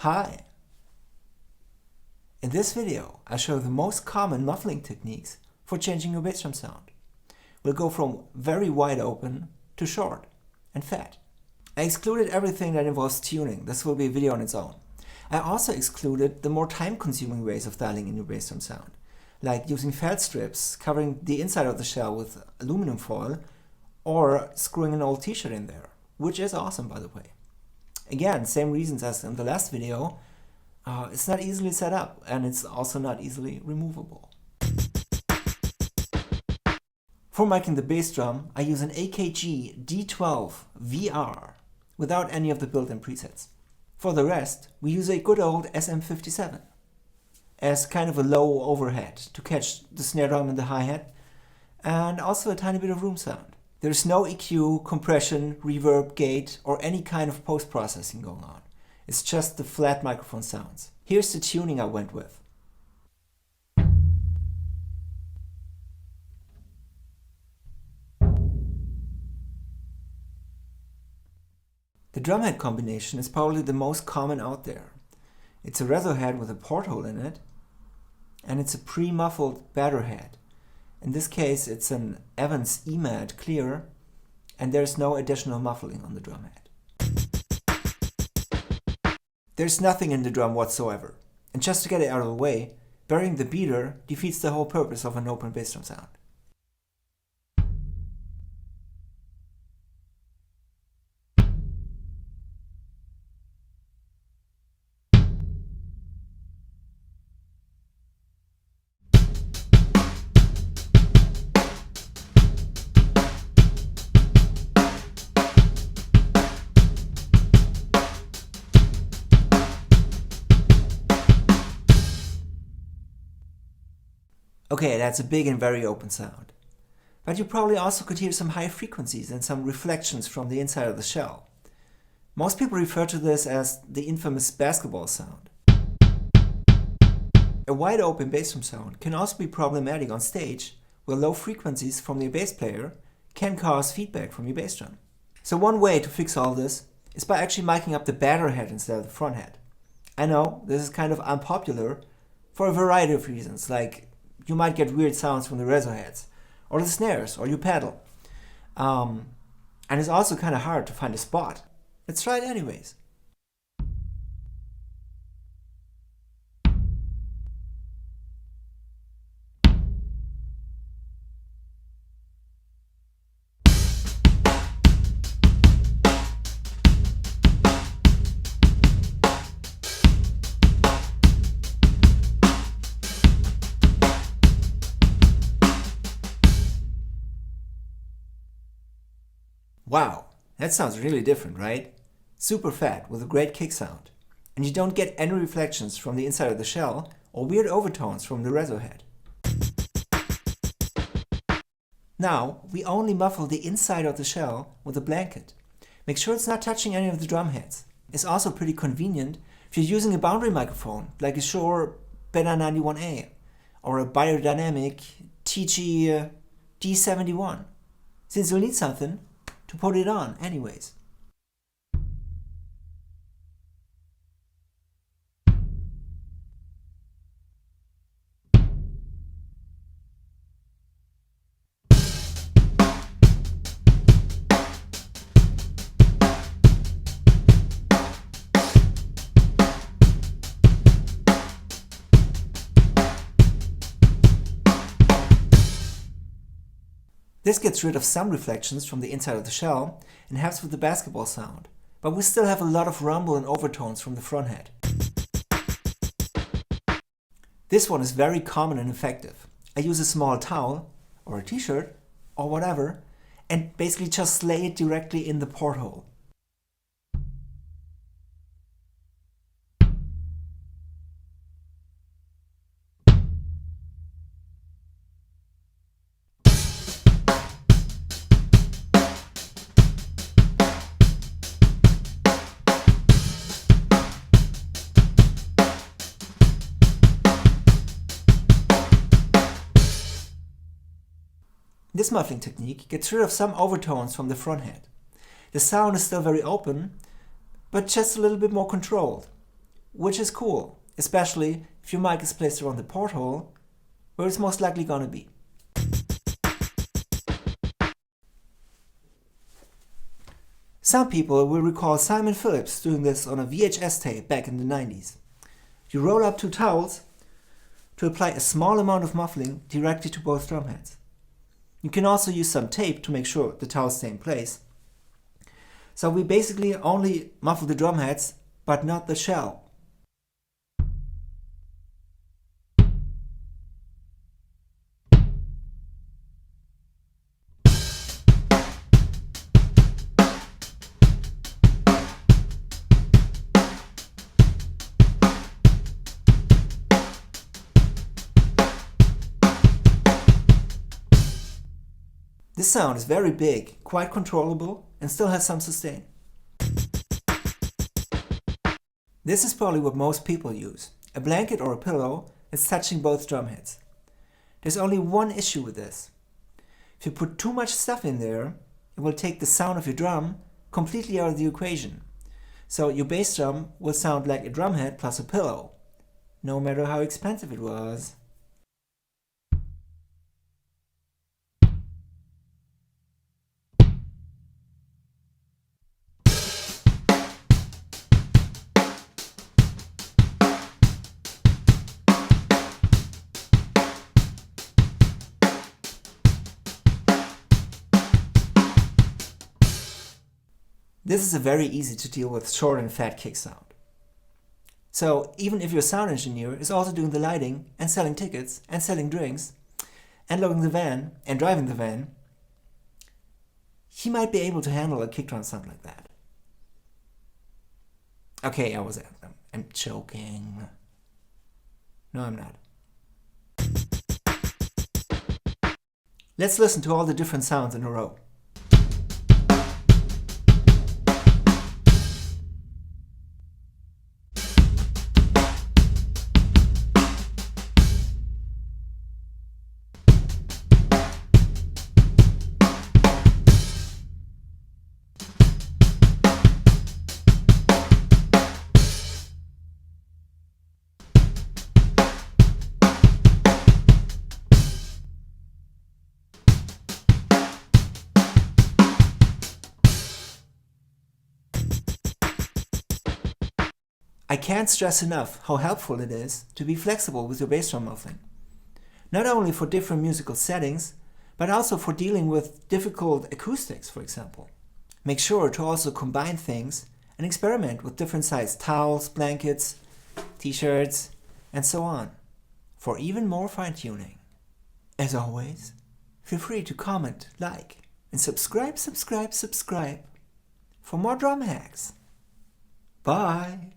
Hi! In this video, I show the most common muffling techniques for changing your bass drum sound. We'll go from very wide open to short and fat. I excluded everything that involves tuning. This will be a video on its own. I also excluded the more time-consuming ways of dialing in your bass drum sound, like using felt strips, covering the inside of the shell with aluminum foil, or screwing an old t-shirt in there, which is awesome, by the way. Again, same reasons as in the last video. It's not easily set up, and it's also not easily removable. For miking the bass drum, I use an AKG D12 VR without any of the built-in presets. For the rest, we use a good old SM57 as kind of a low overhead to catch the snare drum and the hi-hat, and also a tiny bit of room sound. There's no EQ, compression, reverb, gate, or any kind of post-processing going on. It's just the flat microphone sounds. Here's the tuning I went with. The drumhead combination is probably the most common out there. It's a reso head with a porthole in it, and it's a pre-muffled batter head. In this case, it's an Evans EMAT clear, and there's no additional muffling on the drum head. There's nothing in the drum whatsoever, and just to get it out of the way, burying the beater defeats the whole purpose of an open bass drum sound. Okay, that's a big and very open sound. But you probably also could hear some high frequencies and some reflections from the inside of the shell. Most people refer to this as the infamous basketball sound. A wide open bass drum sound can also be problematic on stage, where low frequencies from the bass player can cause feedback from your bass drum. So one way to fix all this is by actually miking up the batter head instead of the front head. I know this is kind of unpopular for a variety of reasons, like you might get weird sounds from the reso heads, or the snares, or your pedal. And it's also kind of hard to find a spot. Let's try it anyways. Wow, that sounds really different, right? Super fat with a great kick sound. And you don't get any reflections from the inside of the shell or weird overtones from the reso head. Now, we only muffle the inside of the shell with a blanket. Make sure it's not touching any of the drum heads. It's also pretty convenient if you're using a boundary microphone, like a Shure Beta 91A or a biodynamic TG D71, since you'll need something to put it on anyways. This gets rid of some reflections from the inside of the shell and helps with the basketball sound, but we still have a lot of rumble and overtones from the front head. This one is very common and effective. I use a small towel, or a t-shirt, or whatever, and basically just lay it directly in the porthole. This muffling technique gets rid of some overtones from the front head. The sound is still very open, but just a little bit more controlled. which is cool, especially if your mic is placed around the porthole, where it's most likely gonna be. Some people will recall Simon Phillips doing this on a VHS tape back in the 90s. You roll up 2 towels to apply a small amount of muffling directly to both drum heads. You can also use some tape to make sure the towels stay in place. So we basically only muffle the drum heads, but not the shell. This sound is very big, quite controllable, and still has some sustain. This is probably what most people use, a blanket or a pillow that's touching both drum heads. There's only one issue with this. If you put too much stuff in there, it will take the sound of your drum completely out of the equation. So your bass drum will sound like a drum head plus a pillow, no matter how expensive it was. This is a very easy to deal with short and fat kick sound. So even if your sound engineer is also doing the lighting and selling tickets and selling drinks and loading the van and driving the van, he might be able to handle a kick drum sound like that. Okay, I'm joking. No, I'm not. Let's listen to all the different sounds in a row. I can't stress enough how helpful it is to be flexible with your bass drum muffling. Not only for different musical settings, but also for dealing with difficult acoustics, for example. Make sure to also combine things and experiment with different sized towels, blankets, t-shirts, and so on, for even more fine-tuning. As always, feel free to comment, like, and subscribe for more drum hacks. Bye!